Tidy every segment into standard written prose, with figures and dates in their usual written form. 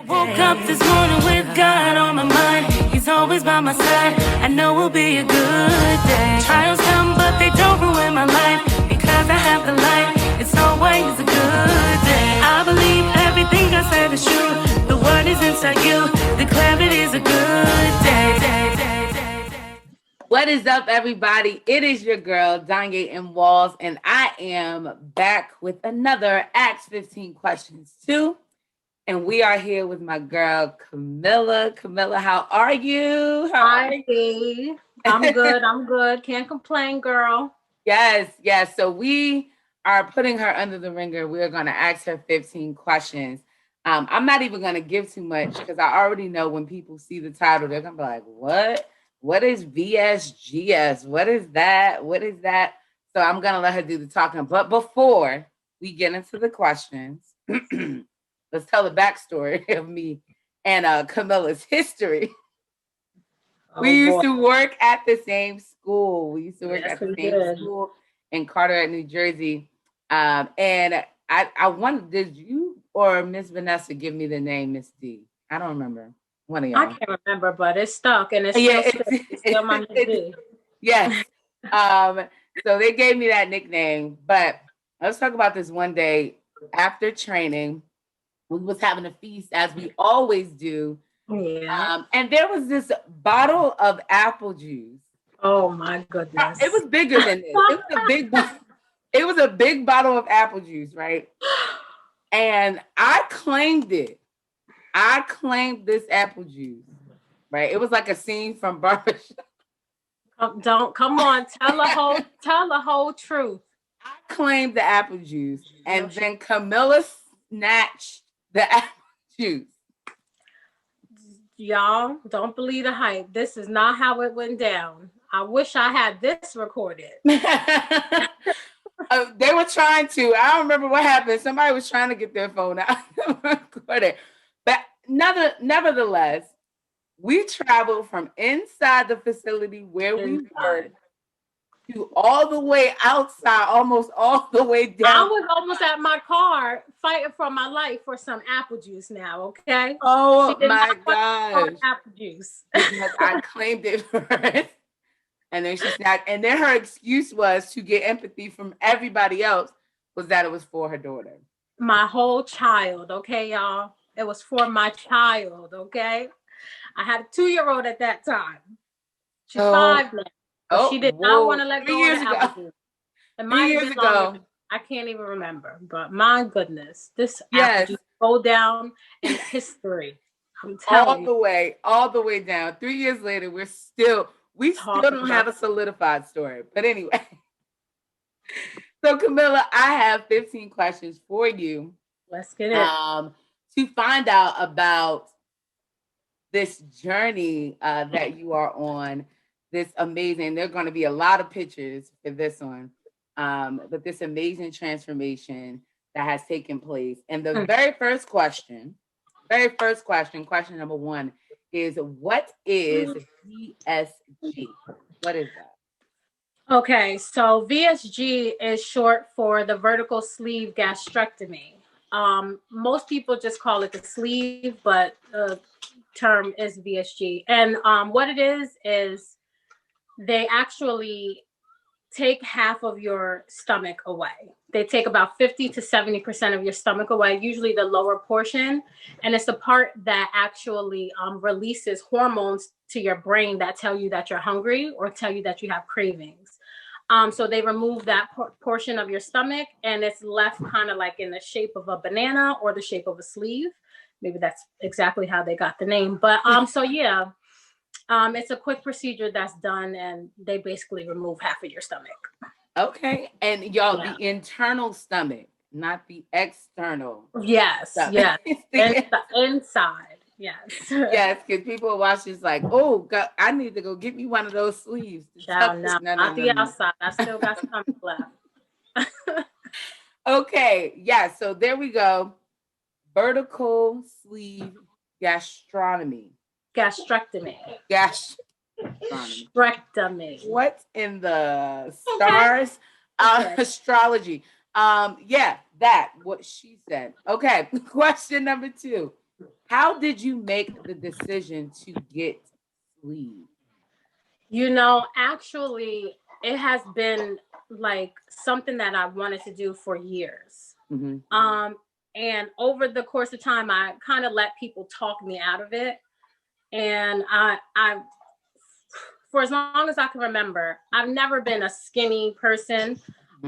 Woke up this morning with God on my mind. He's always by my side. I know it'll be a good day. Trials come, but they don't ruin my life. Because I have the light, it's always a good day. I believe everything I said is true. The word is inside you. Declare it is a good day. What is up, everybody? It is your girl, Donjia M, and I am back with another Ask 15 Questions 2. And we are here with my girl, Camilla. Camilla, how are you? Hi, I'm good. I'm good. Can't complain, girl. Yes. So we are putting her under the ringer. We're going to ask her 15 questions. I'm not even going to give too much because I already know when people see the title, they're going to be like, what? What is VSGS? What is that? So I'm going to let her do the talking. But before we get into the questions, let's tell the backstory of me and Camilla's history. We used to work at the same school. School in Carteret, New Jersey. And I wondered, did you or Miss Vanessa give me the name Miss D? I don't remember. One of y'all. I can't remember, but it's stuck and it's still my Miss D. Yes. So they gave me that nickname. But let's talk about this one day after training. We was having a feast as we always do. Yeah. And there was this bottle of apple juice. Oh my goodness. It was bigger than this. It was a big bottle of apple juice, right? And I claimed it. I claimed this apple juice, right? It was like a scene from Barbershop. Come on, tell the whole truth. I claimed the apple juice, and then Camilla snatched the apple juice. Y'all, don't believe the hype. This is not how it went down. I wish I had this recorded. They were trying to. I don't remember what happened. Somebody was trying to get their phone out and record it. But nevertheless, we traveled from inside the facility where we were to all the way outside, almost all the way down. I was almost at my car fighting for my life for some apple juice now, okay? Oh my gosh. Apple juice. Because I claimed it first. And then she snapped. And then her excuse was to get empathy from everybody else was that it was for her daughter. My whole child, okay, y'all? It was for my child, okay? I had a 2-year-old at that time. She's 5 now. She did not want to let go of the apple juice. It might have been longer. I can't even remember. But my goodness, this apple juice go down in history. I'm telling you. All the way down. 3 years later, we still don't have a solidified story. But anyway. So Camilla, I have 15 questions for you. Let's get it. To find out about this journey that you are on, this amazing, there are going to be a lot of pictures for this one, but this amazing transformation that has taken place. And the very first question, question number 1 is, what is VSG? What is that? Okay, so VSG is short for the vertical sleeve gastrectomy. Most people just call it the sleeve, but the term is VSG. And what it is they actually take half of your stomach away. They take about 50 to 70% of your stomach away, usually the lower portion. And it's the part that actually releases hormones to your brain that tell you that you're hungry or tell you that you have cravings. So they remove that portion of your stomach and it's left kind of like in the shape of a banana or the shape of a sleeve. Maybe that's exactly how they got the name. But it's a quick procedure that's done and they basically remove half of your stomach. Okay. And y'all, the internal stomach, not the external. Yes. Stomach. Yes. Inside. Yes. Yes, because people watch this like, oh, God, I need to go get me one of those sleeves. Not the outside. I still got stomach left. Okay. Yeah. So there we go. Vertical sleeve gastrectomy. What in the stars? Astrology. What she said. Okay. Question number 2. How did you make the decision to get Sleeve? Actually, it has been like something that I wanted to do for years. And over the course of time, I kind of let people talk me out of it. And I, for as long as I can remember, I've never been a skinny person.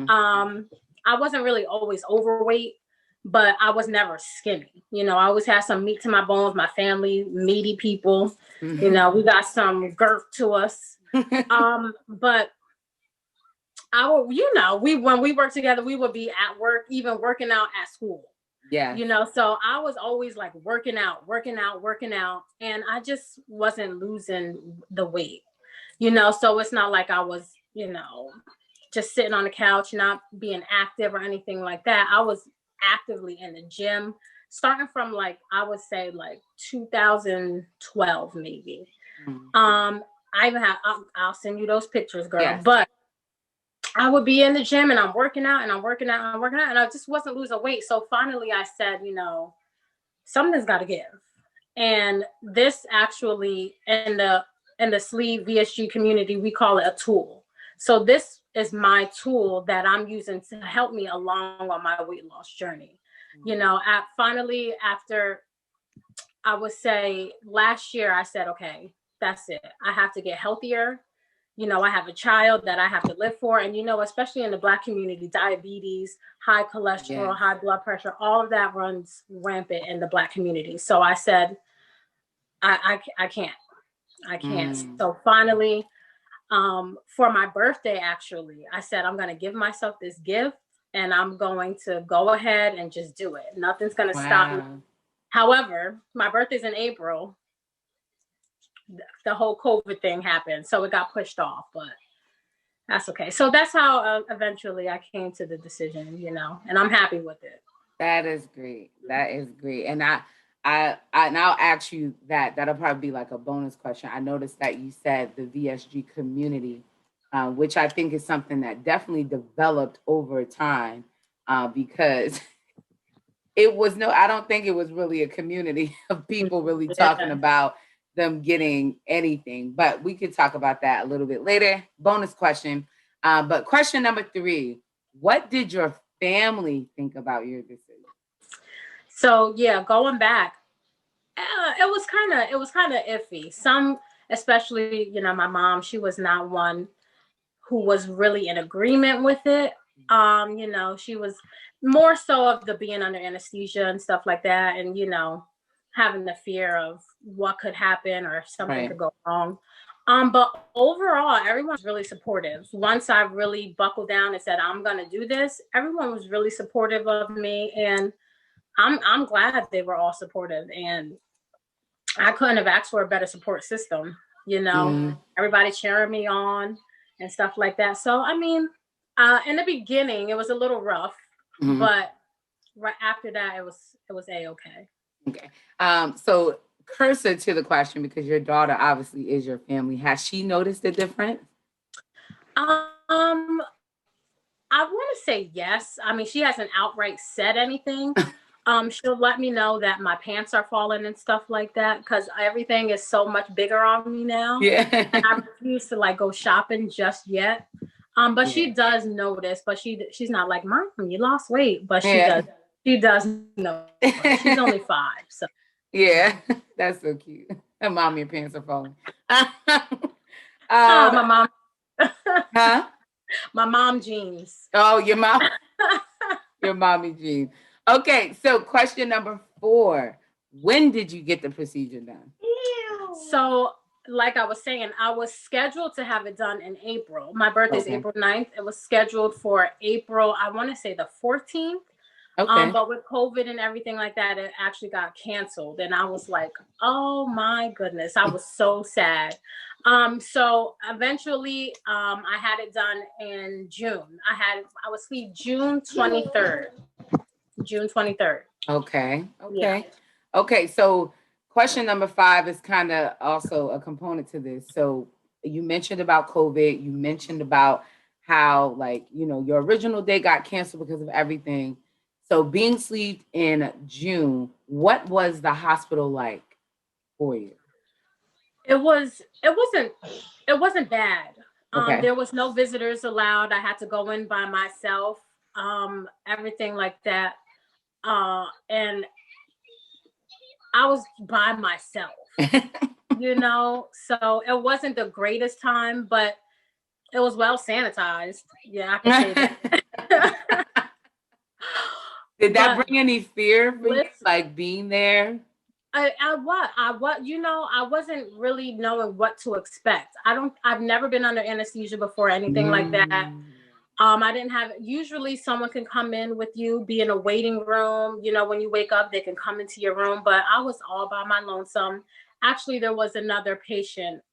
I wasn't really always overweight, but I was never skinny. I always had some meat to my bones. My family, meaty people. We got some girth to us. But I will, when we worked together, we would be at work, even working out at school. Yeah. So I was always like working out. And I just wasn't losing the weight, so it's not like I was, just sitting on the couch, not being active or anything like that. I was actively in the gym, starting from I would say 2012, maybe. I even have, I'll send you those pictures, girl. Yes. But I would be in the gym and I'm working out and I just wasn't losing weight. So finally I said, something's got to give. And this actually in the Sleeve VSG community, we call it a tool. So this is my tool that I'm using to help me along on my weight loss journey. Finally, after I would say last year, I said, okay, that's it. I have to get healthier. I have a child that I have to live for. And, especially in the Black community, diabetes, high cholesterol, high blood pressure, all of that runs rampant in the Black community. So I said, I can't. So finally, for my birthday, actually, I said, I'm going to give myself this gift and I'm going to go ahead and just do it. Nothing's going to stop me. However, my birthday's in April. The whole COVID thing happened, so it got pushed off, but that's okay. So that's how eventually I came to the decision, and I'm happy with it. That is great. And I'll ask you that. That'll probably be like a bonus question. I noticed that you said the VSG community, which I think is something that definitely developed over time, because I don't think it was really a community of people really talking about them getting anything, but we could talk about that a little bit later. Bonus question. But question number 3, what did your family think about your decision? So going back, it was kind of iffy. Some, especially, my mom, she was not one who was really in agreement with it. She was more so of the being under anesthesia and stuff like that. And, having the fear of what could happen or if something could go wrong. But overall, everyone's really supportive. Once I really buckled down and said, I'm going to do this, everyone was really supportive of me. And I'm glad they were all supportive. And I couldn't have asked for a better support system, everybody cheering me on and stuff like that. So, I mean, in the beginning, it was a little rough, but right after that, it was A-okay. Okay. So cursor to the question, because your daughter obviously is your family. Has she noticed a difference? I want to say yes. I mean, she hasn't outright said anything. She'll let me know that my pants are falling and stuff like that because everything is so much bigger on me now. Yeah. And I refuse to go shopping just yet. But she does notice, but she's not like, Mom, you lost weight, but she does. She does know. She's only 5, so. Yeah, that's so cute. And Mom, your pants are falling. My mom. Huh? My mom jeans. Oh, your mom. Your mommy jeans. Okay, so question number 4. When did you get the procedure done? So, like I was saying, I was scheduled to have it done in April. My birthday is April 9th. It was scheduled for April, I want to say the 14th. Okay. But with COVID and everything like that, it actually got canceled. And I was like, oh my goodness. I was so sad. So eventually I had it done in June. I was Sleeve June 23rd. June 23rd. Okay. Yeah. Okay. So question number 5 is kind of also a component to this. So you mentioned about COVID. You mentioned about how your original date got canceled because of everything. So being sleeved in June, what was the hospital like for you? It wasn't bad. Okay. There was no visitors allowed. I had to go in by myself. Everything like that. And I was by myself, so it wasn't the greatest time, but it was well sanitized. Yeah, I can say that. Did that But bring any fear for you, listen, like being there? I wasn't really knowing what to expect. I've never been under anesthesia before, anything like that. Mm. I didn't have, usually someone can come in with you, be in a waiting room. When you wake up, they can come into your room, but I was all by my lonesome. Actually, there was another patient.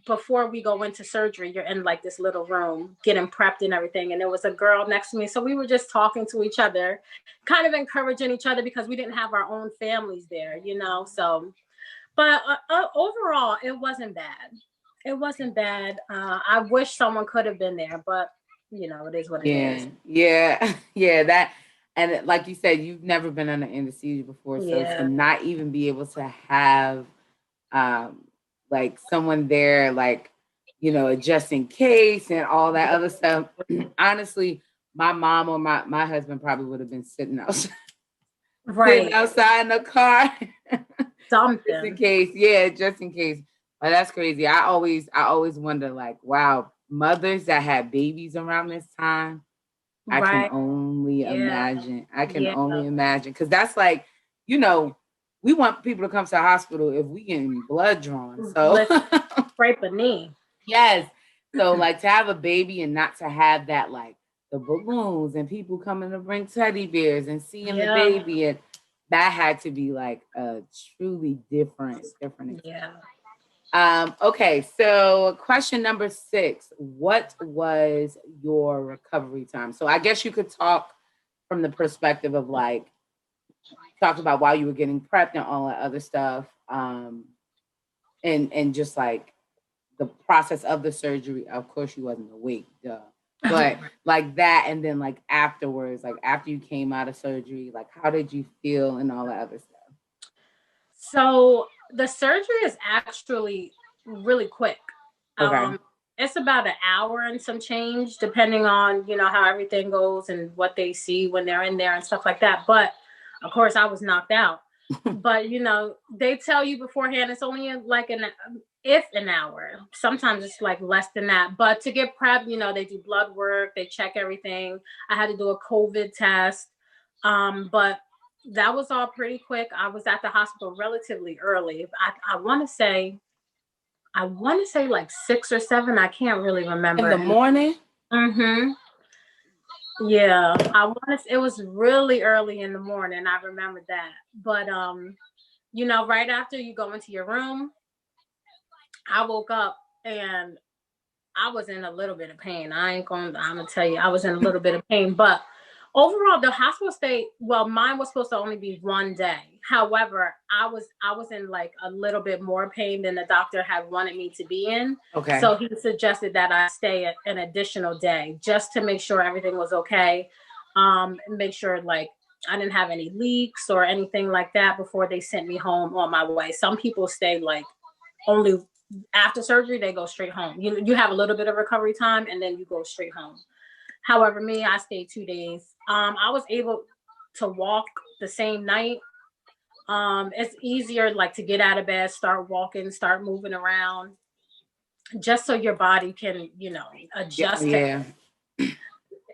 Before we go into surgery, you're in like this little room getting prepped and everything. And there was a girl next to me. So we were just talking to each other, kind of encouraging each other because we didn't have our own families there, So, but overall, it wasn't bad. It wasn't bad. I wish someone could have been there, but it is what it is. Yeah. That, and like you said, you've never been under anesthesia before, so to Yeah. not even be able to have um like someone there, like just in case and all that other stuff. Honestly, my mom or my husband probably would have been sitting outside, sitting Right. outside in the car, just in Something. case. Yeah, just in case. But that's crazy. I always wonder, like, wow, mothers that had babies around this time. I can Right. only Yeah. imagine. I can Yeah. only imagine, because that's like, we want people to come to the hospital if we getting blood drawn. So Let's scrape a knee. yes. So like to have a baby and not to have that, like the balloons and people coming to bring teddy bears and seeing the Yeah. baby, and that had to be like a truly different experience. Yeah. Okay, so question number 6. What was your recovery time? So I guess you could talk from the perspective of like, talk about while you were getting prepped and all that other stuff. And just like the process of the surgery. Of course you wasn't awake, duh. But like that, and then like afterwards, like after you came out of surgery, like how did you feel and all that other stuff? So the surgery is actually really quick. Okay. It's about an hour and some change, depending on how everything goes and what they see when they're in there and stuff like that. But of course, I was knocked out. But they tell you beforehand it's only like an hour. Sometimes it's like less than that. But to get prepped, they do blood work, they check everything. I had to do a COVID test. But that was all pretty quick. I was at the hospital relatively early. I want to say like 6 or 7. I can't really remember. In the morning? Mm-hmm. Yeah, it was really early in the morning. I remember that. But right after you go into your room, I woke up and I was in a little bit of pain. I'm gonna tell you, I was in a little bit of pain, but overall the hospital stay, well, mine was supposed to only be 1 day. However, I was in like a little bit more pain than the doctor had wanted me to be in. Okay. So he suggested that I stay an additional day just to make sure everything was okay. And make sure like I didn't have any leaks or anything like that before they sent me home on my way. Some people stay like only after surgery, they go straight home. You have a little bit of recovery time and then you go straight home. However, me, I stayed 2 days. I was able to walk the same night. It's easier like to get out of bed, start walking, start moving around, just so your body can, adjust. Yeah.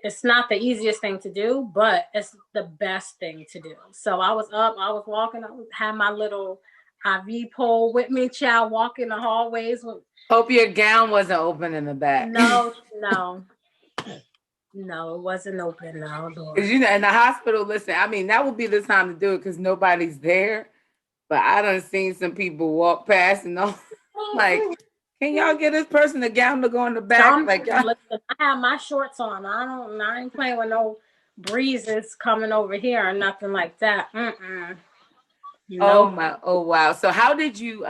It's not the easiest thing to do, but it's the best thing to do. So I was up, I was walking, had my little IV pole with me, child, walking the hallways. Hope your gown wasn't open in the back. No, it wasn't open. No, Lord. Because in the hospital, listen, I mean, that would be the time to do it because nobody's there. But I done seen some people walk past and all, like, can y'all get this person a gown to go in the back? Listen, I have my shorts on. I ain't playing with no breezes coming over here or nothing like that. Oh Nope. my, oh wow. So how did you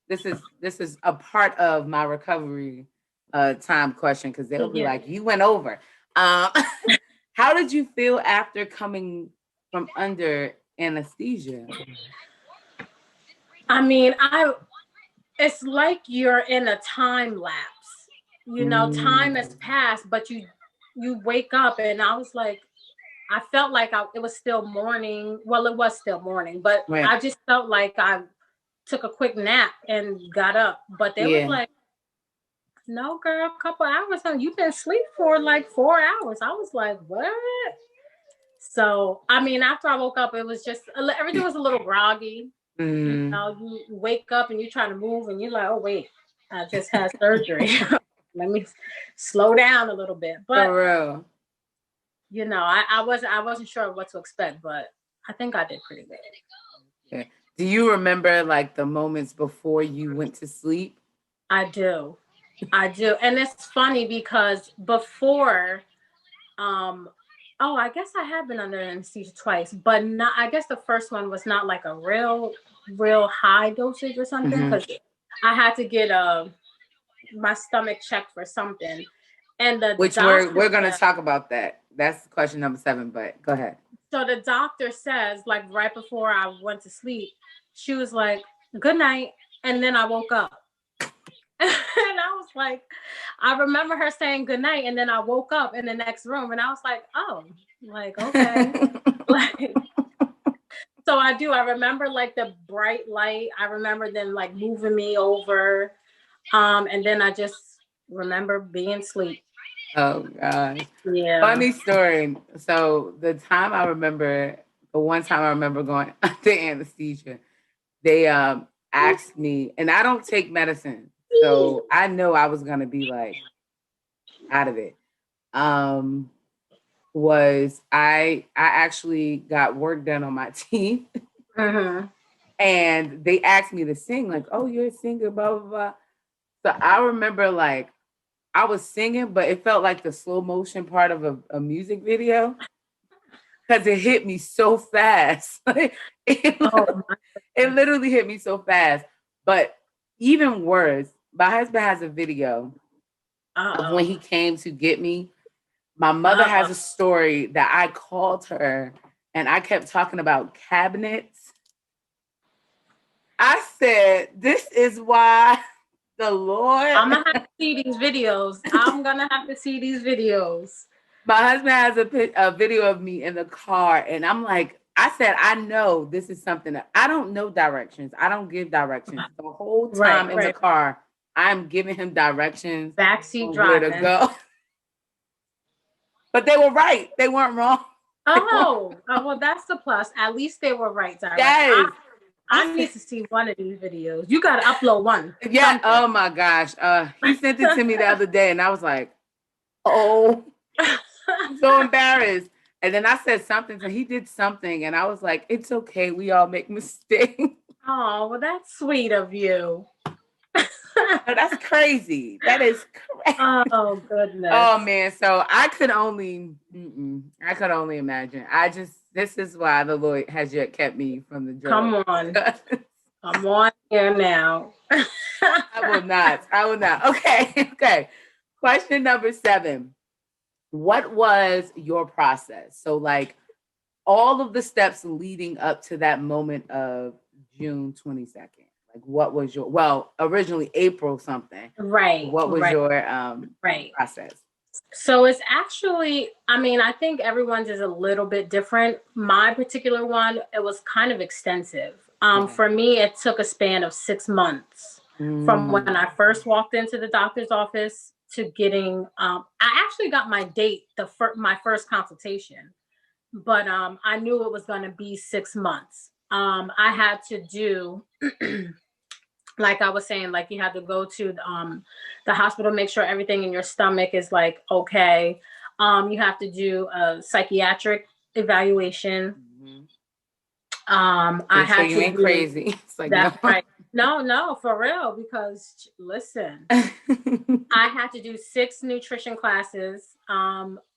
this is a part of my recovery time question, because they'll be like, you went over. How did you feel after coming from under anesthesia? I mean, it's like you're in a time lapse. You know, time has passed, but you wake up, and I was like, I felt like it was still morning. Well, it was still morning, but Right. I just felt like I took a quick nap and got up. But they was like, no, girl, a couple hours. You've been asleep for like 4 hours. I was like, what? So, I mean, after I woke up, it was just, everything was a little groggy. You know, you wake up and you're trying to move and you're like, oh, wait, I just had surgery. Let me slow down a little bit. But, for real. You know, I wasn't sure what to expect, but I think I did pretty good. Yeah. Do you remember like the moments before you went to sleep? I do. And it's funny because before, I guess I have been under anesthesia twice, but not, I guess the first one was not like a real high dosage or something, because I had to get my stomach checked for something. And which we're going to talk about that. That's question number 7, but go ahead. So the doctor says, like right before I went to sleep, she was like, good night. And then I woke up. And I was like, I remember her saying good night. And then I woke up in the next room and I was like, oh, like, okay. Like, so I remember like the bright light. I remember them like moving me over. And then I just remember being asleep. Oh gosh. Yeah. Funny story. So the one time I remember going under anesthesia, they asked me, and I don't take medicine, so I know I was gonna be like out of it. Was I actually got work done on my teeth. And they asked me to sing, like, oh, you're a singer, blah, blah, blah. So I remember like I was singing, but it felt like the slow motion part of a music video because it hit me so fast. It literally hit me so fast. But even worse, my husband has a video of when he came to get me. My mother has a story that I called her and I kept talking about cabinets. I said, this is why the Lord. I'm gonna have to see these videos. My husband has a video of me in the car, and I'm like, I said, I know this is something that I don't know directions. I don't give directions. The whole time in the car, I'm giving him directions. Backseat driving. Where to go. But they were right. They weren't wrong. Well, that's the plus. At least they were right. Yes. I need to see one of these videos. You got to upload one. Yeah. Something. Oh my gosh. He sent it to me the other day and I was like, oh, I'm so embarrassed. And then I said something, so he did something and I was like, it's okay. We all make mistakes. Oh, well, that's sweet of you. No, that's crazy. That is crazy. Oh, goodness. Oh man. So I could only imagine. This is why the Lord has yet kept me from the drug. Come on. I'm on here now. I will not. Okay. Question number 7. What was your process? So like all of the steps leading up to that moment of June 22nd. Like what was your, originally April something. Right. What was your process? So it's actually, I think everyone's is a little bit different. My particular one, it was kind of extensive. For me, it took a span of 6 months from when I first walked into the doctor's office to getting, I actually got my date, my first consultation, but I knew it was going to be 6 months. I had to do, like I was saying, like you had to go to the hospital, make sure everything in your stomach is like, okay. You have to do a psychiatric evaluation. I had to. You ain't crazy. It's like, that's right. No, for real. Because listen, I had to do 6 nutrition classes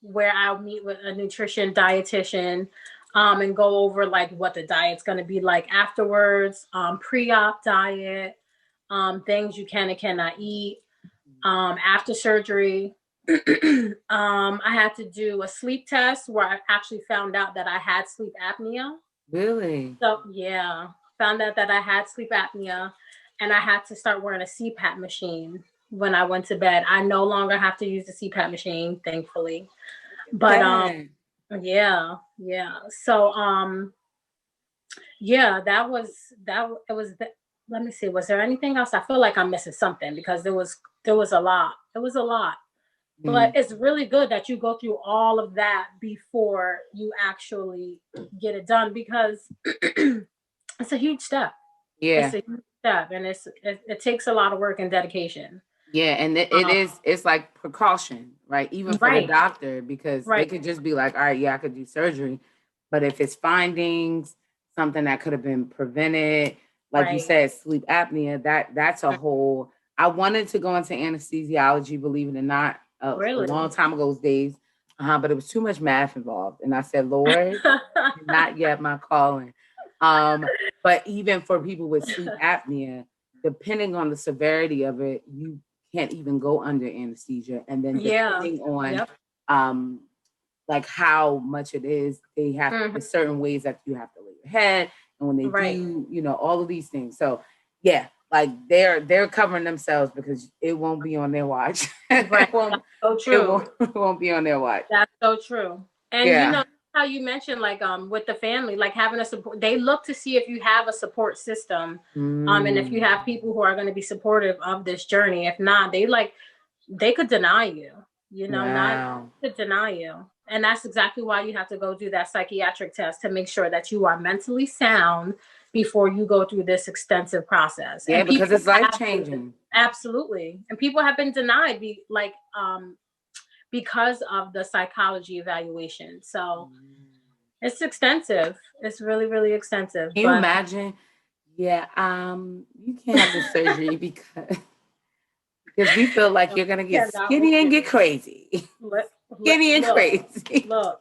where I'll meet with a nutrition dietitian and go over like what the diet's going to be like afterwards, pre-op diet, things you can and cannot eat, after surgery, I had to do a sleep test where I actually found out that I had sleep apnea. Really? So yeah, found out that I had sleep apnea, and I had to start wearing a CPAP machine when I went to bed. I no longer have to use the CPAP machine, thankfully. But Dang. yeah, yeah. So yeah, that was that. It was. Let me see. Was there anything else? I feel like I'm missing something because there was a lot. It was a lot. But Mm. it's really good that you go through all of that before you actually get it done because it's a huge step. It's Yeah. a huge step, and it takes a lot of work and dedication. Yeah, and Um, it's like precaution, right? Even for the right, doctor, because they right, could just be like, all right, yeah, I could do surgery. But if it's findings, something that could have been prevented, like you right. said, sleep apnea, that's a whole. I wanted to go into anesthesiology, believe it or not, a Really. long time ago, those days. But it was too much math involved. And I said, Lord, not yet my calling. But even for people with sleep apnea, depending on the severity of it, you can't even go under anesthesia. And then Yeah. depending on Yep. um like how much it is, they have Mhm. there's certain ways that you have to lay your head. And when they Right. do, all of these things. So yeah, like they're covering themselves because it won't be on their watch. Right. it won't That's so it true. won't it won't be on their watch. That's so true. And you Yeah. know how you mentioned like with the family, like having a support, they look to see if you have a support system. And if you Mm. have people who are going to be supportive of this journey. If not, they could deny you, not Wow. to deny you. And that's exactly why you have to go do that psychiatric test to make sure that you are mentally sound before you go through this extensive process. Yeah, And because people it's life have been, changing. absolutely. And people have been denied because of the psychology evaluation. So it's extensive. It's really, really extensive. Can you But imagine? Yeah, you can't have the surgery because we feel like you're gonna get cannot skinny and wait. get crazy. Look, Skinny and look, crazy. look.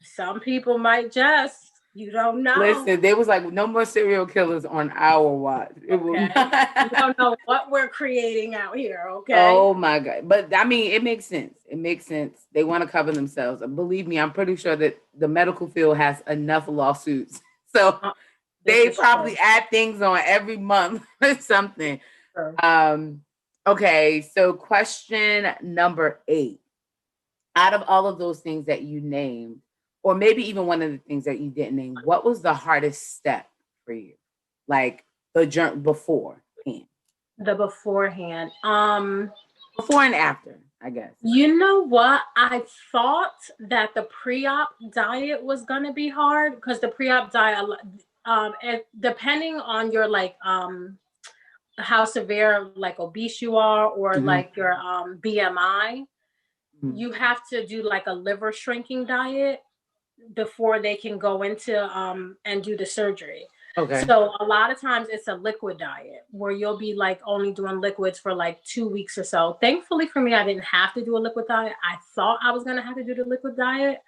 Some people might just, you don't know. Listen, there was like no more serial killers on our watch. It will Okay. You not. don't know what we're creating out here. Okay. Oh my God. But I mean, it makes sense. It makes sense. They want to cover themselves. And believe me, I'm pretty sure that the medical field has enough lawsuits. So Uh, this they is true. probably add things on every month or something. True. Okay, so question number 8. Out of all of those things that you named, or maybe even one of the things that you didn't name, what was the hardest step for you? Like the journey beforehand, The beforehand. before and after, I guess. You know what? I thought that the pre-op diet was gonna be hard because the pre-op diet, depending on your how severe like obese you are or Mhm. like your BMI, Mhm. you have to do like a liver shrinking diet before they can go into and do the surgery. Okay. So a lot of times it's a liquid diet where you'll be like only doing liquids for like 2 weeks or so. Thankfully for me, I didn't have to do a liquid diet. I thought I was gonna have to do the liquid diet.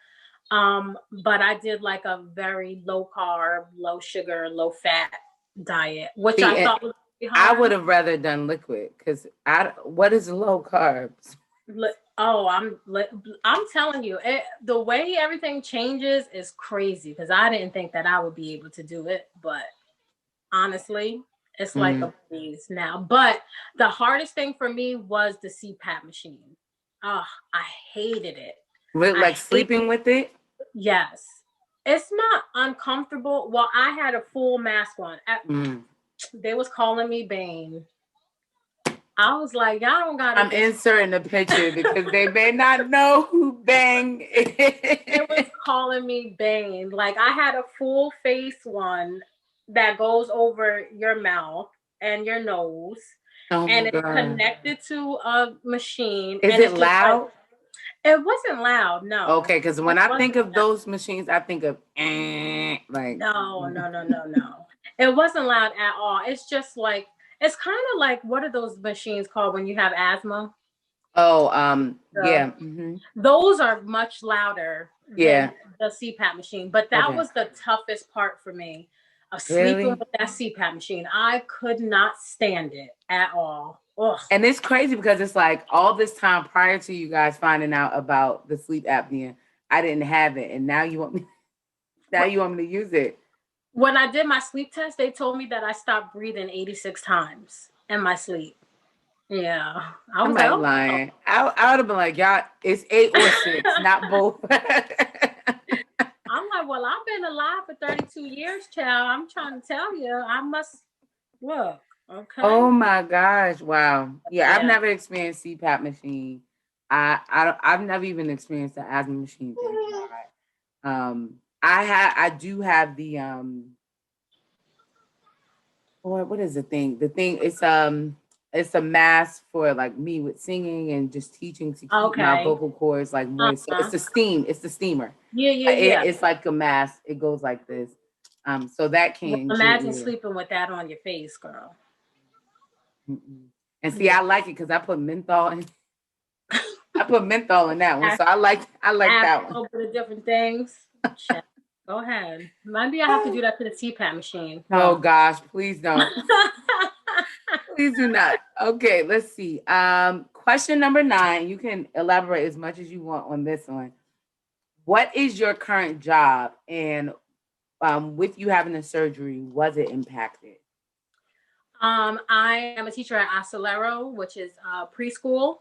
But I did like a very low carb, low sugar, low fat diet, which See, I thought was really I would hard. have rather done liquid because what is low carbs? Oh, I'm telling you, the way everything changes is crazy because I didn't think that I would be able to do it, but honestly, it's like Mm. a breeze now. But the hardest thing for me was the CPAP machine. Oh, I hated it. With I like hate sleeping with it. Yes. It's not uncomfortable. Well, I had a full mask on. Mm. They was calling me Bane. I was like, y'all don't gotta I'm inserting a picture because they may not know who Bang It was is. calling me Bane. Like I had a full face one that goes over your mouth and your nose, Oh my and it's God. connected to a machine, Is and it it's just like loud? it wasn't loud. No, Okay, because when it I think wasn't of loud. those machines, I think of like. No, no, no, no, no. It wasn't loud at all. It's just like it's kind of like what are those machines called when you have asthma? Oh, The yeah. Hmm. Those are much louder Yeah. than the CPAP machine. But that Okay. was the toughest part for me of sleeping Really? with that CPAP machine. I could not stand it at all. Ugh. And it's crazy because it's like all this time prior to you guys finding out about the sleep apnea, I didn't have it, and now you want me. Now you want me to use it. When I did my sleep test, they told me that I stopped breathing 86 times in my sleep. Yeah. I I'm was like, like oh. lying. I would have been like, y'all, it's 8 or 6, not both. I'm like, well, I've been alive for 32 years, child. I'm trying to tell you, I must look. Okay. Oh my gosh! Wow. Yeah, I've Yeah. never experienced CPAP machine. I've never even experienced the asthma machine. Thank God. I do have the what is the thing? The thing it's a mask for like me with singing and just teaching to keep my Okay. vocal cords like moist. So it's the steam, it's the steamer. Yeah, yeah, yeah. It's like a mask. It goes like this. So that Well, can get imagine rid of. sleeping with that on your face, girl. Mm-mm. And see, Yeah. I like it because I put menthol in. I put menthol in that one, Add so I like a that one. little bit of different things. Check. Go ahead. Maybe I have to do that to the CPAP machine. Oh Well. gosh, please don't. Please do not. Okay, let's see. Question number 9. You can elaborate as much as you want on this one. What is your current job, and with you having the surgery, was it impacted? I am a teacher at Acelero, which is preschool.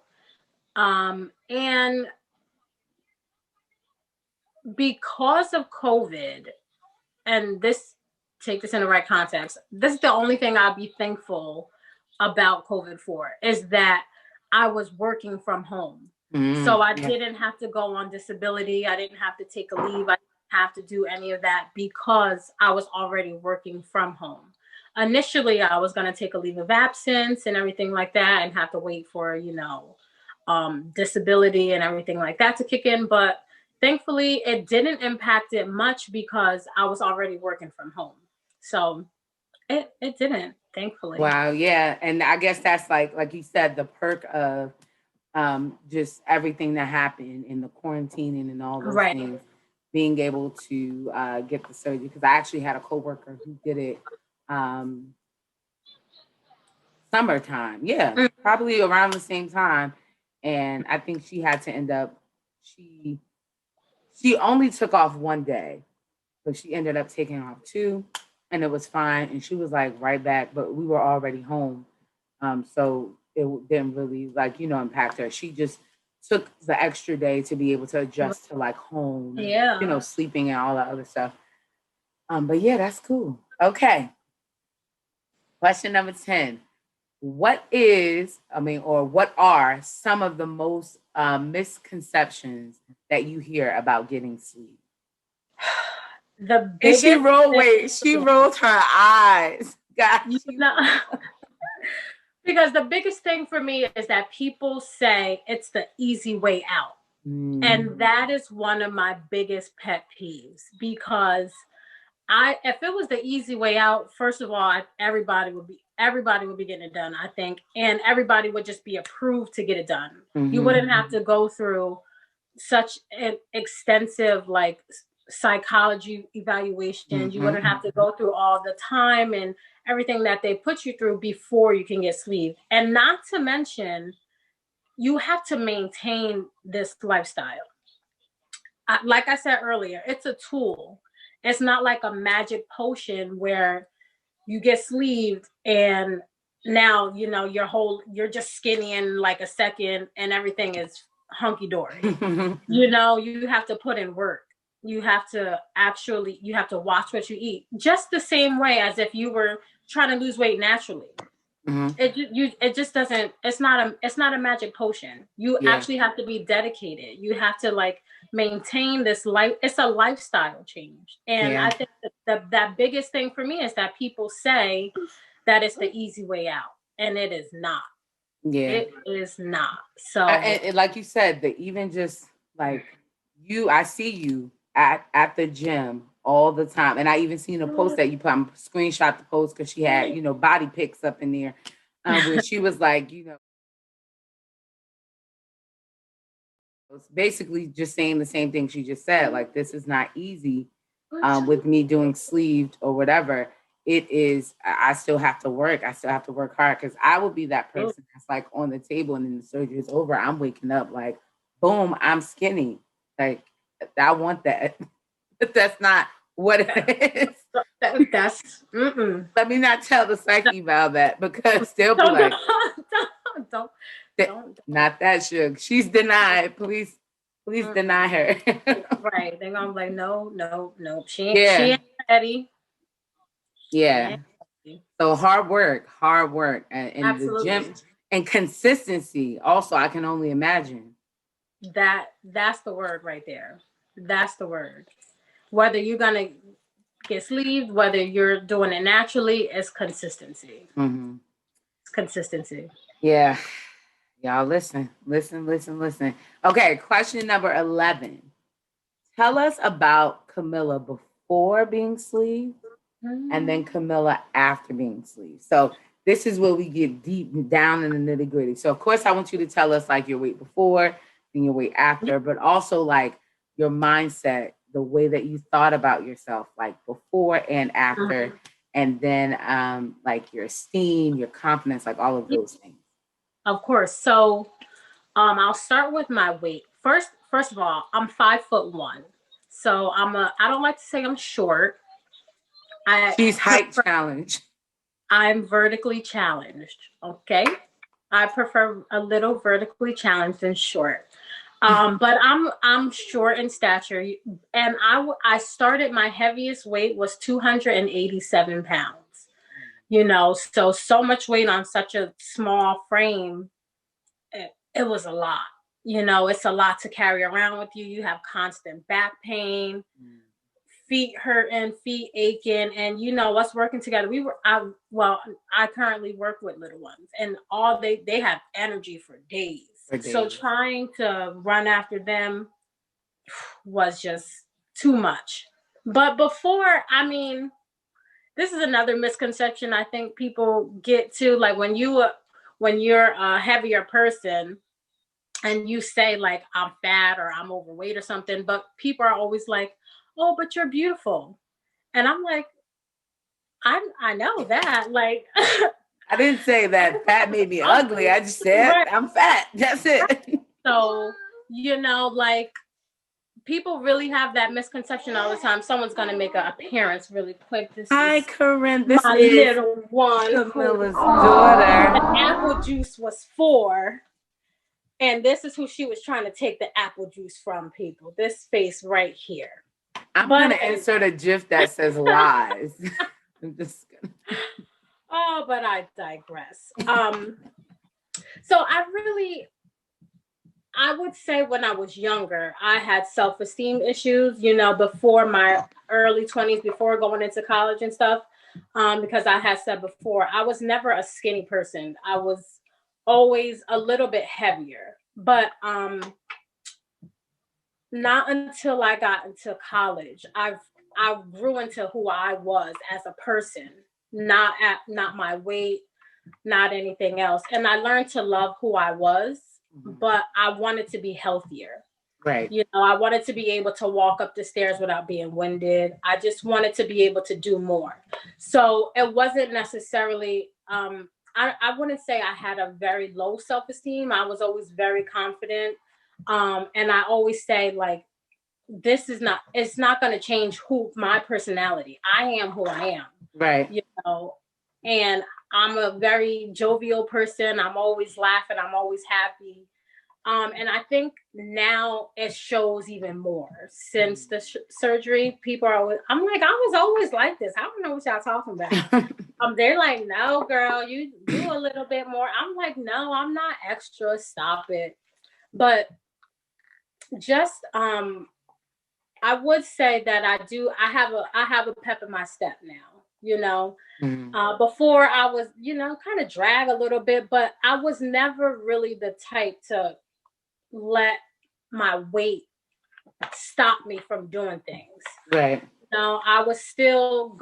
And because of COVID, and this, take this in the right context, this is the only thing I'll be thankful about COVID for, is that I was working from home. So I didn't have to go on disability. I didn't have to take a leave. I didn't have to do any of that because I was already working from home. Initially, I was going to take a leave of absence and everything like that and have to wait for, disability and everything like that to kick in. But thankfully, it didn't impact it much because I was already working from home. So it didn't, thankfully. Wow, yeah. And I guess that's like you said, the perk of just everything that happened in the quarantining and all those Right. things, being able to get the surgery. Because I actually had a coworker who did it summertime. Yeah, probably around the same time. And I think she had to end up, she only took off one day, but she ended up taking off 2, and it was fine. And she was like right back, but we were already home. So it didn't really impact her. She just took the extra day to be able to adjust to like home, Yeah. sleeping and all that other stuff. But yeah, that's cool. Okay. Question number 10. What are some of the most misconceptions that you hear about getting sleep? The And she biggest rolled her eyes. God, because the biggest thing for me is that people say it's the easy way out. And that is one of my biggest pet peeves, because if it was the easy way out, first of all, everybody would be getting it done, I think, and everybody would just be approved to get it done. You wouldn't have to go through such an extensive psychology evaluation. You wouldn't have to go through all the time and everything that they put you through before you can get sleeve. And not to mention, you have to maintain this lifestyle. Like I said earlier, it's a tool. It's not like a magic potion where you get sleeved and now you're just skinny in like a second and everything is hunky-dory. You have to put in work. You have to watch what you eat, just the same way as if you were trying to lose weight naturally. It just doesn't, it's not a magic potion. You actually have to be dedicated. You have to maintain this life. It's a lifestyle change. And I think that biggest thing for me is that people say that it's the easy way out, and it is not. It is not. So and like you said, even just like I see you at the gym all the time. And I even seen a post that you put, screenshot the post because she had, body pics up in there where she was like, basically just saying the same thing she just said. Like, this is not easy with me doing sleeved or whatever. it is, I still have to work. I still have to work hard because I would be that person that's like on the table and then the surgery is over. I'm waking up like, boom, I'm skinny. Like, I want that. But that's not what it is. That's Let me not tell the psyche about that because they'll be don't, like, don't. not that sugar. She's denied. Please deny her. Right. They're gonna be like, no. She Yeah. ain't ready. Yeah. So hard work, and Absolutely. the gym and consistency. Also, I can only imagine. That's the word right there. That's the word. Whether you're gonna get sleeved, whether you're doing it naturally, it's consistency. Mm-hmm. It's consistency. Yeah. Y'all listen. Okay, question number 11. Tell us about Camilla before being sleeved and then Camilla after being sleeved. So this is where we get deep down in the nitty gritty. So of course I want you to tell us like your weight before and your weight after, but also like your mindset, the way that you thought about yourself, like before and after, and then like your esteem, your confidence, like all of those things. Of course. So I'll start with my weight. First of all, I'm 5'1". So I don't like to say I'm short. She's height challenged. I'm vertically challenged. Okay. I prefer a little vertically challenged than short. But I'm short in stature, and I started, my heaviest weight was 287 pounds. You know, so much weight on such a small frame, it was a lot. You know, it's a lot to carry around with you. You have constant back pain, feet hurting, feet aching, and you know, us working together. I currently work with little ones, and they have energy for days. So trying to run after them was just too much. But before, I mean, this is another misconception I think people get to, like when you're a heavier person and you say like I'm fat or I'm overweight or something, but people are always like, oh, but you're beautiful. And I'm like, I know that. Like, I didn't say that fat made me ugly. I just said I'm fat. That's it. So, you know, like people really have that misconception all the time. Someone's going to make an appearance really quick. Hi, Corinne. This my is little one. Camilla's daughter. The apple juice was for. And this is who she was trying to take the apple juice from, people. This face right here. I'm going to insert a GIF that says lies. I'm just gonna. Oh, but I digress. So I would say when I was younger, I had self-esteem issues, you know, before my early 20s, before going into college and stuff. Because I had said before, I was never a skinny person. I was always a little bit heavier, but not until I got into college, I grew into who I was as a person, not my weight, not anything else. And I learned to love who I was, but I wanted to be healthier. Right. You know, I wanted to be able to walk up the stairs without being winded. I just wanted to be able to do more. So it wasn't necessarily, I wouldn't say I had a very low self-esteem. I was always very confident. And I always say, like, it's not going to change my personality. I am who I am. Right. You know, and I'm a very jovial person. I'm always laughing. I'm always happy. And I think now it shows even more since the surgery. People are always, I'm like, I was always like this. I don't know what y'all talking about. They're like, no, girl, you do a little bit more. I'm like, no, I'm not extra. Stop it. But just, I would say that I have a pep in my step now, you know. Before I was, you know, kind of drag a little bit, but I was never really the type to let my weight stop me from doing things. Right. You know, I was still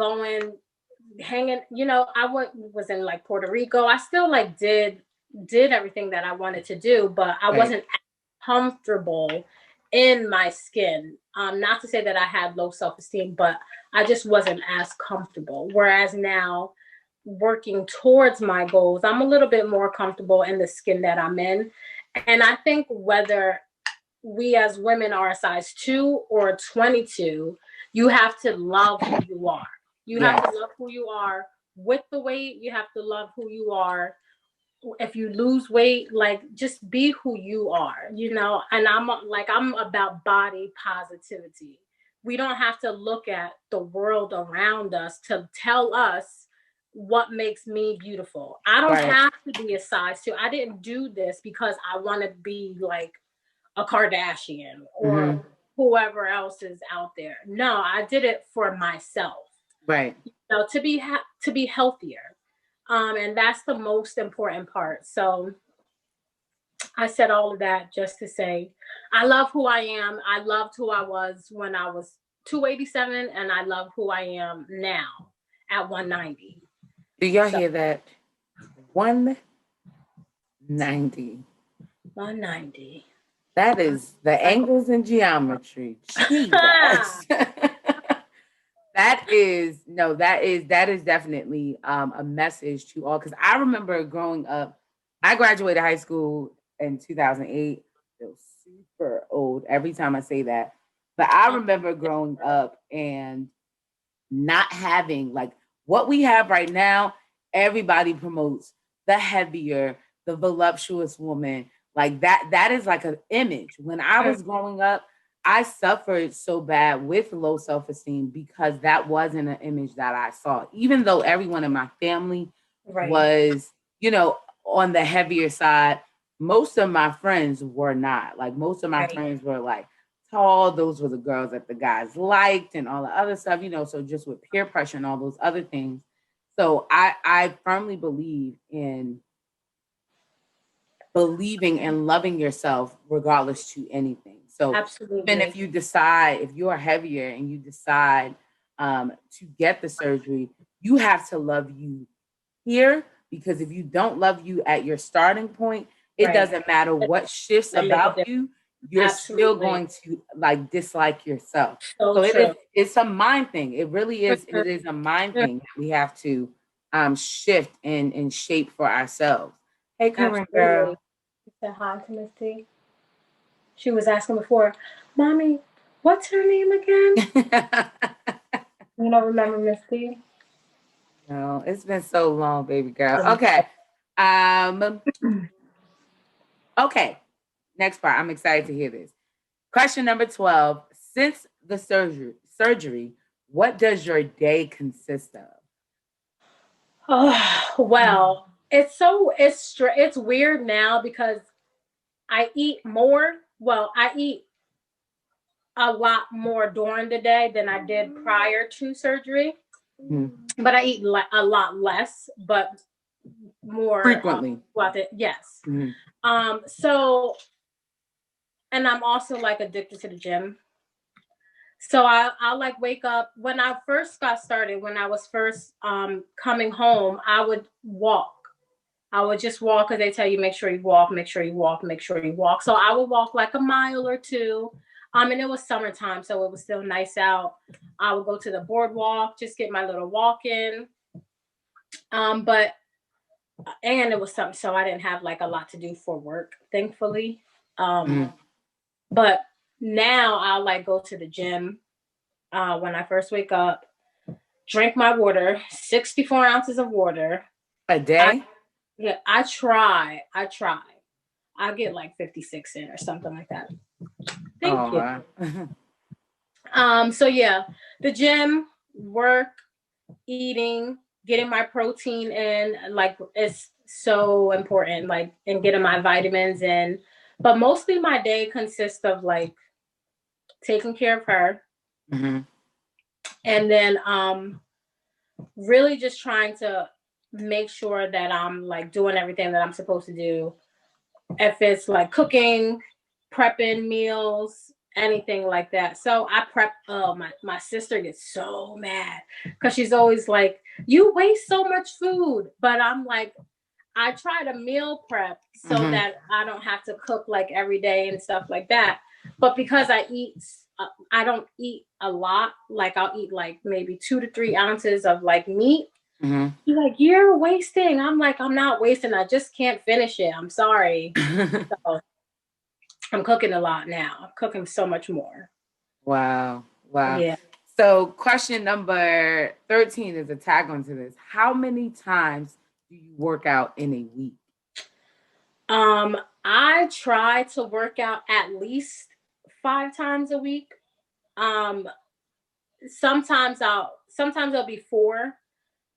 hanging, you know, I was in like Puerto Rico. I still like did everything that I wanted to do, but I wasn't comfortable in my skin. Not to say that I had low self-esteem, but I just wasn't as comfortable. Whereas now, working towards my goals, I'm a little bit more comfortable in the skin that I'm in. And I think whether we as women are a size 2 or 22, you have to love who you are. You have to love who you are with the weight. You have to love who you are. If you lose weight, like, just be who you are, you know. And I'm about body positivity. We don't have to look at the world around us to tell us what makes me beautiful. I don't have to be a size 2. I didn't do this because I want to be like a Kardashian or whoever else is out there. No, I did it for myself. Right. So to be healthier. And that's the most important part. So I said all of that just to say, I love who I am. I loved who I was when I was 287, and I love who I am now at 190. Do y'all hear that? 190. 190. That is the angles in geometry. Jesus. That is definitely a message to all. Because I remember growing up, I graduated high school in 2008. I feel super old every time I say that. But I remember growing up and not having like what we have right now. Everybody promotes the heavier, the voluptuous woman. Like that is like an image. When I was growing up, I suffered so bad with low self-esteem because that wasn't an image that I saw. Even though everyone in my family was, you know, on the heavier side, most of my friends were not. Like, most of my friends were like tall. Those were the girls that the guys liked and all the other stuff, you know, so just with peer pressure and all those other things. So I firmly believe in believing and loving yourself regardless to anything. So even if you decide, if you are heavier and you decide to get the surgery, you have to love you here, because if you don't love you at your starting point, it doesn't matter what shifts about you, you're still going to like dislike yourself. So it's a mind thing. It really is. It is a mind thing that we have to shift and shape for ourselves. Hey, Corinne girl. Said hi to Miss T. She was asking before, Mommy, what's her name again? You don't remember Miss T? No, it's been so long, baby girl. Okay. Okay. Next part. I'm excited to hear this. Question number 12. Since the surgery, what does your day consist of? Oh, well, it's weird now because I eat more. Well, I eat a lot more during the day than I did prior to surgery. But I eat a lot less, but more frequently. Yes. So, and I'm also like addicted to the gym. So I'll like wake up. When I first got started, when I was first coming home, I would walk. I would just walk, because they tell you, make sure you walk, make sure you walk, make sure you walk. So I would walk like a mile or two. And it was summertime, so it was still nice out. I would go to the boardwalk, just get my little walk in. And it was something, so I didn't have like a lot to do for work, thankfully. But now I'll like go to the gym when I first wake up, drink my water, 64 ounces of water a day. I try. I'll get like 56 in or something like that. Thank you. So yeah, the gym, work, eating, getting my protein in, like, it's so important, like, and getting my vitamins in. But mostly my day consists of like taking care of her. And then really just trying to make sure that I'm like doing everything that I'm supposed to do. If it's like cooking, prepping meals, anything like that. So I prep. My sister gets so mad because she's always like, you waste so much food. But I'm like, I try to meal prep so that I don't have to cook like every day and stuff like that. But because I don't eat a lot. Like I'll eat like maybe 2 to 3 ounces of like meat. Mm-hmm. He's like, you're wasting. I'm like, I'm not wasting. I just can't finish it. I'm sorry. So I'm cooking a lot now. I'm cooking so much more. Wow. Yeah. So question number 13 is a tag onto this. How many times do you work out in a week? I try to work out at least 5 times a week. Sometimes it'll be 4.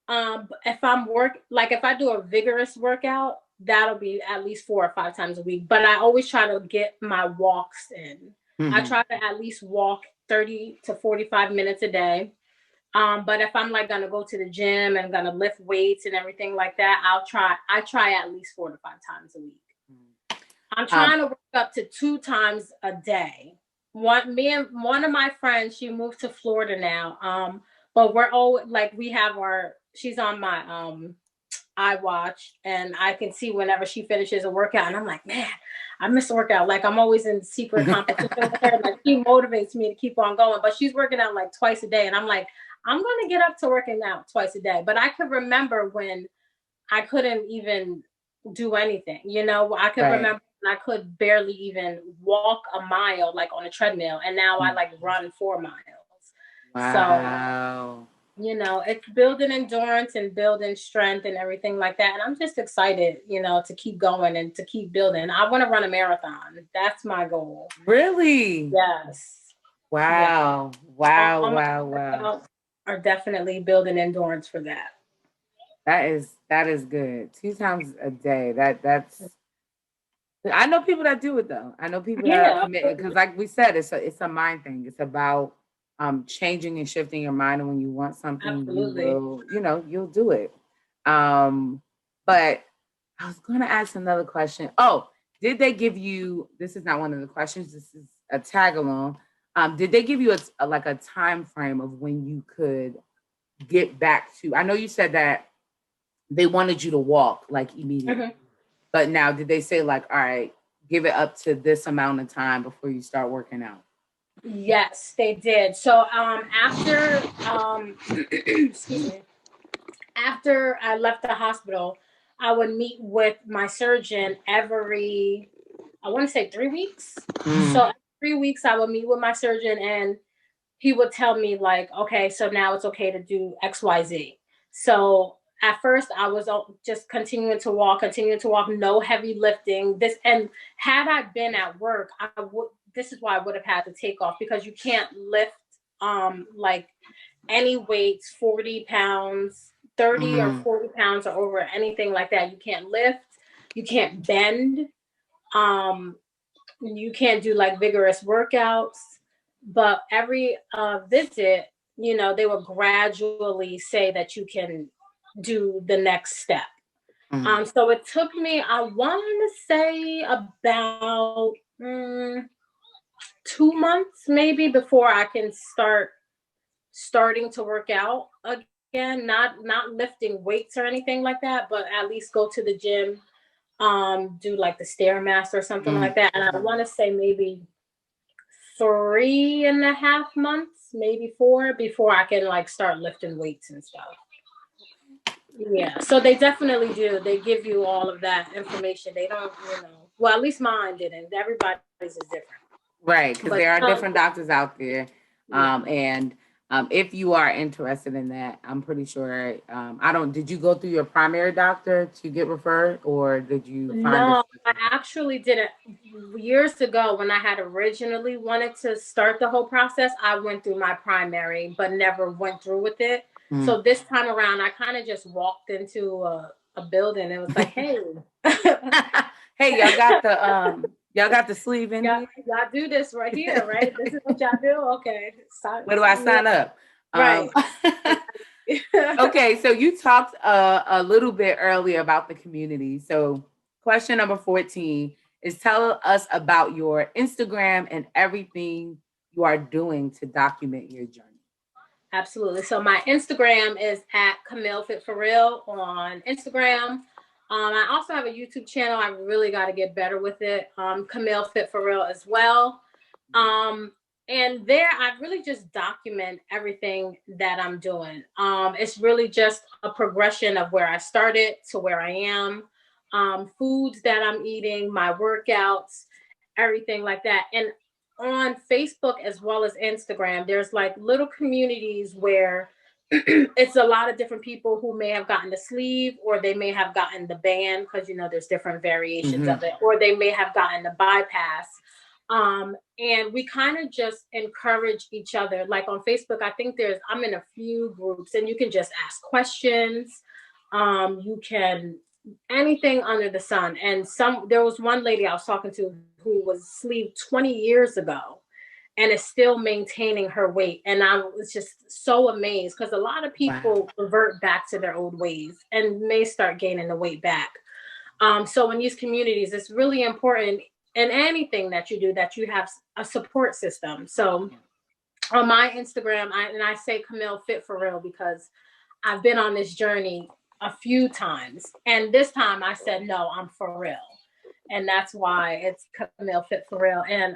If if I do a vigorous workout, that'll be at least 4 or 5 times a week. But I always try to get my walks in. Mm-hmm. I try to at least walk 30 to 45 minutes a day. But if I'm like gonna go to the gym and gonna lift weights and everything like that, I try at least 4 to 5 times a week. I'm trying to work up to 2 times a day. One of my friends, she moved to Florida now. But we're always like she's on my iWatch, and I can see whenever she finishes a workout, and I'm like, man, I miss a workout. Like I'm always in secret competition with her. Like she motivates me to keep on going. But she's working out like twice a day, and I'm like, I'm gonna get up to working out twice a day. But I could remember when I couldn't even do anything. I could remember when I could barely even walk a mile like on a treadmill, and now I like run 4 miles. Wow. So, it's building endurance and building strength and everything like that. And I'm just excited, to keep going and to keep building. I want to run a marathon. That's my goal. Really? Yes. Wow. Yeah. Wow. Are definitely building endurance for that. That is good. 2 times a day. That's. I know people that do it though. I know people that are committed because, like we said, it's a mind thing. It's about changing and shifting your mind, and when you want something, Absolutely. you'll do it. But I was going to ask another question. Oh, did they give you? This is not one of the questions. This is a tag along. Did they give you a time frame of when you could get back to? I know you said that they wanted you to walk like immediately, but now did they say like, all right, give it up to this amount of time before you start working out? Yes, they did. So after excuse me, after I left the hospital, I would meet with my surgeon every, I want to say 3 weeks. So every 3 weeks I would meet with my surgeon, and he would tell me like, okay, so now it's okay to do XYZ. So at first I was just continuing to walk, no heavy lifting. And had I been at work, this is why I would have had to take off, because you can't lift like any weights, 40 pounds, 30 or 40 pounds or over, anything like that. You can't lift, you can't bend, you can't do like vigorous workouts. But every visit, they will gradually say that you can do the next step. So it took me, I want to say about 2 months maybe before I can starting to work out again, not lifting weights or anything like that, but at least go to the gym, do like the Stairmaster or something like that. And I want to say maybe 3.5 months, maybe 4, before I can like start lifting weights and stuff. Yeah, so they definitely do. They give you all of that information. They don't, well, at least mine didn't. Everybody's is different. Right, because there are different doctors out there. And if you are interested in that, I'm pretty sure, did you go through your primary doctor to get referred, or did you find No, I actually didn't. Years ago, when I had originally wanted to start the whole process, I went through my primary, but never went through with it. So this time around, I kind of just walked into a building and was like, hey. Hey, y'all got the sleeve in here? Y'all do this right here, right? This is what y'all do? Okay. Where do I sign up? Right. Okay, so you talked a little bit earlier about the community. So question number 14 is, tell us about your Instagram and everything you are doing to document your journey. Absolutely. So my Instagram is at Camille Fit For Real on Instagram. I also have a YouTube channel. I really got to get better with it. Camille Fit For Real as well. And there I really just document everything that I'm doing. It's really just a progression of where I started to where I am, foods that I'm eating, my workouts, everything like that. And on Facebook as well as Instagram, there's like little communities where it's a lot of different people who may have gotten the sleeve, or they may have gotten the band, because you know there's different variations of it, or they may have gotten the bypass. And we kind of just encourage each other. Like on Facebook, I think I'm in a few groups, and you can just ask questions. You can anything under the sun. And there was one lady I was talking to who was sleeve 20 years ago and is still maintaining her weight. And I was just so amazed, because a lot of people revert back to their old ways and may start gaining the weight back. So in these communities, it's really important in anything that you do that you have a support system. So on my Instagram, I say Camille Fit for Real, because I've been on this journey a few times. And this time I said, no, I'm for real. And that's why it's Camille Fit for Real. And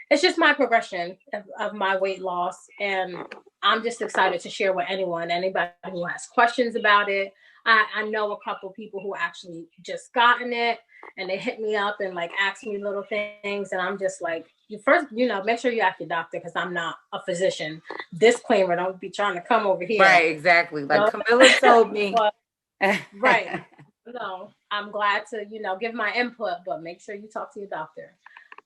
it's just my progression of my weight loss. And I'm just excited to share with anybody who has questions about it. I know a couple people who actually just gotten it, and they hit me up and like ask me little things. And I'm just like, make sure you ask your doctor, because I'm not a physician. Disclaimer, don't be trying to come over here. Right, exactly. Like Camilla told me. Right. No, I'm glad to, give my input, but make sure you talk to your doctor.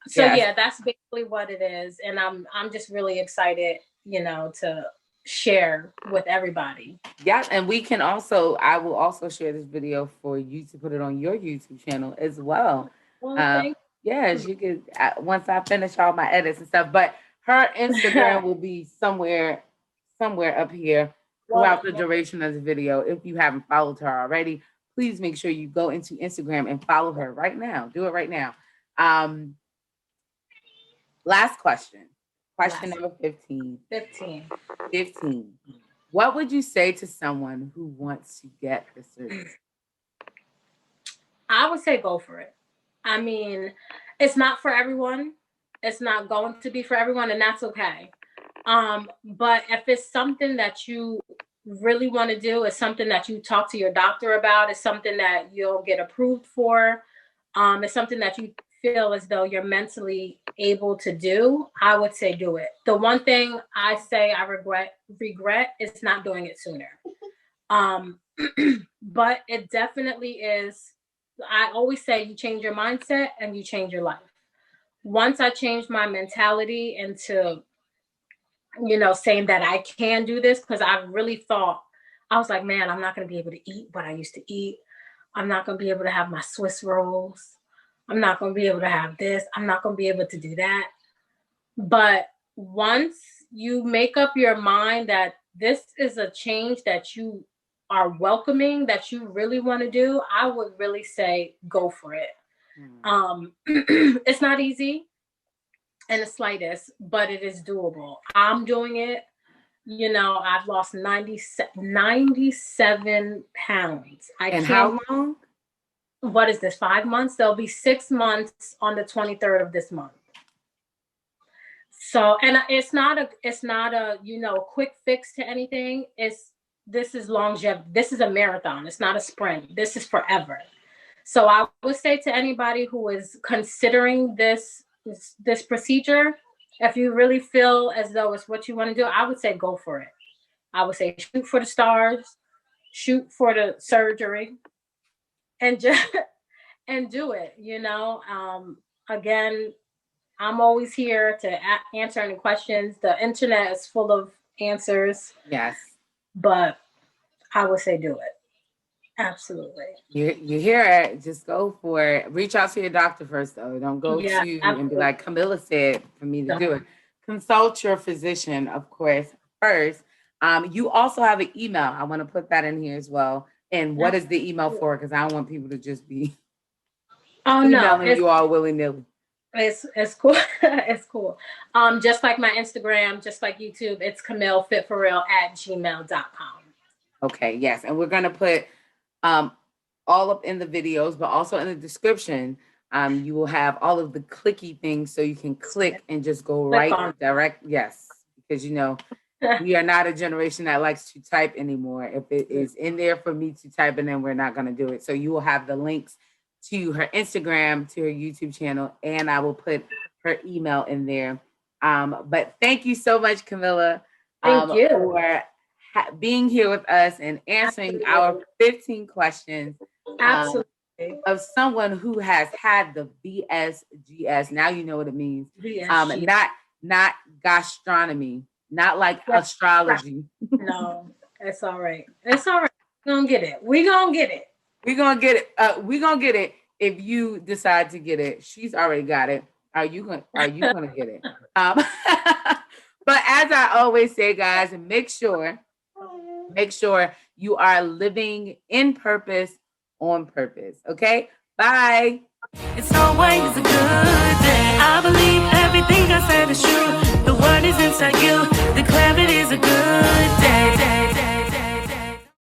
So yeah, that's basically what it is. And I'm just really excited, to share with everybody. Yeah, and I will also share this video for you to put it on your YouTube channel as well. Yes, you could, once I finish all my edits and stuff, but her Instagram will be somewhere up here throughout the duration of the video. If you haven't followed her already, please make sure you go into Instagram and follow her right now. Do it right now. Last question. Question number 15. 15. What would you say to someone who wants to get the surgery? I would say go for it. I mean, it's not for everyone. It's not going to be for everyone, and that's okay. But if it's something that you really want to do, it's something that you talk to your doctor about, it's something that you'll get approved for, it's something that you feel as though you're mentally able to do, I would say do it. The one thing I say I regret is not doing it sooner. But it definitely is. I always say you change your mindset and you change your life. Once I changed my mentality into, saying that I can do this, because I really thought, I was like, man, I'm not going to be able to eat what I used to eat. I'm not going to be able to have my Swiss rolls. I'm not going to be able to have this. I'm not going to be able to do that. But once you make up your mind that this is a change that you are welcoming, that you really want to do, I would really say go for it. It's not easy in the slightest, but it is doable. I'm doing it. I've lost 97 pounds. How long? What is this, 5 months? There'll be 6 months on the 23rd of this month. So, and it's not a quick fix to anything. This is longevity. This is a marathon. It's not a sprint. This is forever. So I would say to anybody who is considering this procedure, if you really feel as though it's what you want to do, I would say go for it. I would say shoot for the stars, shoot for the surgery, and just do it. Again, I'm always here to answer any questions. The internet is full of answers. Yes. But I would say do it. Absolutely. You hear it. Just go for it. Reach out to your doctor first, though. Don't go and be like, Camilla said for me to do it. Consult your physician, of course, first. You also have an email. I want to put that in here as well. And what is the email for? Because I don't want people to just be emailing you all willy-nilly. It's cool. It's cool. Just like my Instagram, just like YouTube, it's CamilleFitForReal@gmail.com. Okay, yes. And we're going to put all up in the videos, but also in the description, You will have all of the clicky things so you can click and just go Click right on. direct. Yes, because you know, we are not a generation that likes to type anymore. If it is in there for me to type, and then we're not going to do it. So you will have the links to her Instagram, to her YouTube channel, and I will put her email in there. But thank you so much, Camilla, Thank you. for being here with us and answering our 15 questions. Absolutely. Of someone who has had the VSGS. Now you know what it means. VSG. Not gastronomy, not like astrology. No, it's all right. It's all right. We're gonna get it. We're gonna get it. We're gonna get it. We're gonna get it if you decide to get it. She's already got it. Are you gonna get it? But as I always say, guys, make sure you are living in purpose, on purpose. Okay? Bye. It's always a good day. I believe everything I said is true. The word is inside you. Declare it is a good day.